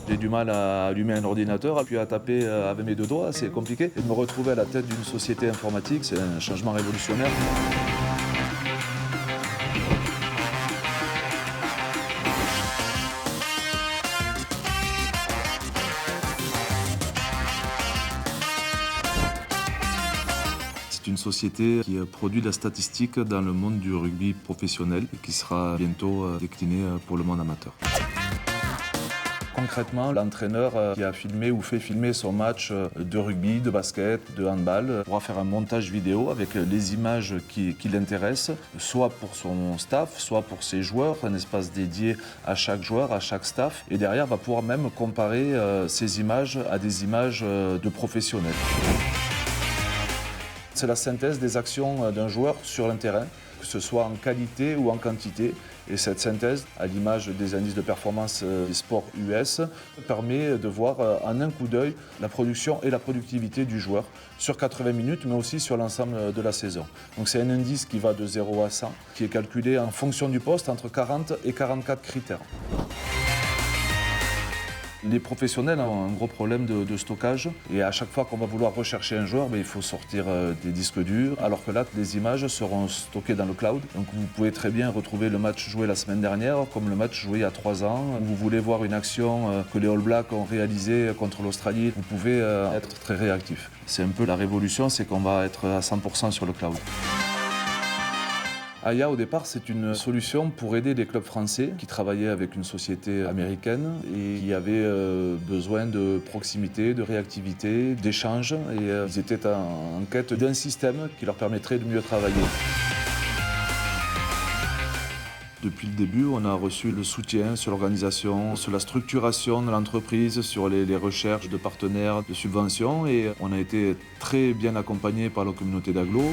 J'ai du mal à allumer un ordinateur, puis à taper avec mes deux doigts, c'est compliqué. Et de me retrouver à la tête d'une société informatique, c'est un changement révolutionnaire. C'est une société qui produit de la statistique dans le monde du rugby professionnel et qui sera bientôt déclinée pour le monde amateur. Concrètement, l'entraîneur qui a filmé ou fait filmer son match de rugby, de basket, de handball pourra faire un montage vidéo avec les images qui l'intéressent, soit pour son staff, soit pour ses joueurs, un espace dédié à chaque joueur, à chaque staff. Et derrière, va pouvoir même comparer ces images à des images de professionnels. C'est la synthèse des actions d'un joueur sur un terrain, que ce soit en qualité ou en quantité. Et cette synthèse, à l'image des indices de performance des sports US, permet de voir en un coup d'œil la production et la productivité du joueur sur 80 minutes, mais aussi sur l'ensemble de la saison. Donc c'est un indice qui va de 0 à 100, qui est calculé en fonction du poste entre 40 et 44 critères. Les professionnels ont un gros problème de stockage et à chaque fois qu'on va vouloir rechercher un joueur, il faut sortir des disques durs, alors que là, les images seront stockées dans le cloud. Donc vous pouvez très bien retrouver le match joué la semaine dernière comme le match joué il y a 3 ans. Vous voulez voir une action que les All Blacks ont réalisée contre l'Australie, vous pouvez être très réactif. C'est un peu la révolution, c'est qu'on va être à 100% sur le cloud. Aya, au départ, c'est une solution pour aider les clubs français qui travaillaient avec une société américaine et qui avaient besoin de proximité, de réactivité, d'échange. Et ils étaient en quête d'un système qui leur permettrait de mieux travailler. Depuis le début, on a reçu le soutien sur l'organisation, sur la structuration de l'entreprise, sur les recherches de partenaires, de subventions. Et on a été très bien accompagnés par la communauté d'Aglo.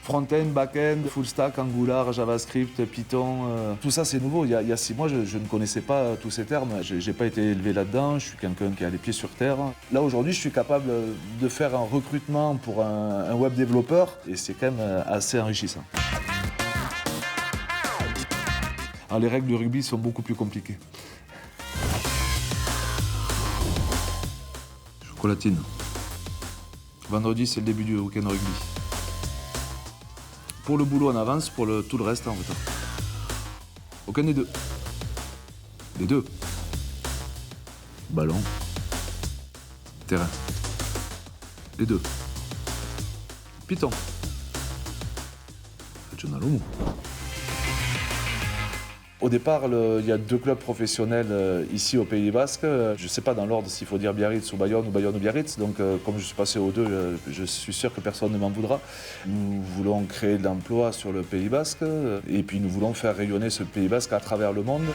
Front-end, back-end, full stack, Angular, JavaScript, Python, tout ça c'est nouveau. Il y a 6 mois, je ne connaissais pas tous ces termes. Je n'ai pas été élevé là-dedans, je suis quelqu'un qui a les pieds sur terre. Là aujourd'hui, je suis capable de faire un recrutement pour un web développeur et c'est quand même assez enrichissant. Alors, les règles du rugby sont beaucoup plus compliquées. Chocolatine. Vendredi, c'est le début du week-end rugby. Pour le boulot, on avance, pour tout le reste, en retard. Aucun des deux. Les deux. Ballon. Terrain. Les deux. Python. Regional. Au départ, il y a 2 clubs professionnels ici au Pays Basque. Je ne sais pas dans l'ordre s'il faut dire Biarritz ou Bayonne ou Biarritz. Donc comme je suis passé aux 2, je suis sûr que personne ne m'en voudra. Nous voulons créer de l'emploi sur le Pays Basque et puis nous voulons faire rayonner ce Pays Basque à travers le monde.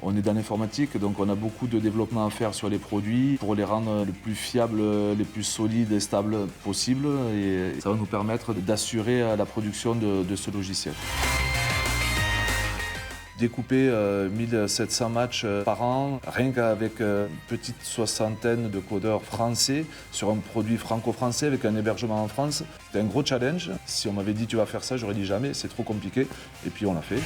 On est dans l'informatique, donc on a beaucoup de développement à faire sur les produits pour les rendre le plus fiables, les plus solides et stables possible. Et ça va nous permettre d'assurer la production de ce logiciel. Découper 1700 matchs par an, rien qu'avec une petite soixantaine de codeurs français sur un produit franco-français avec un hébergement en France. C'était un gros challenge. Si on m'avait dit tu vas faire ça, j'aurais dit jamais, c'est trop compliqué. Et puis on l'a fait.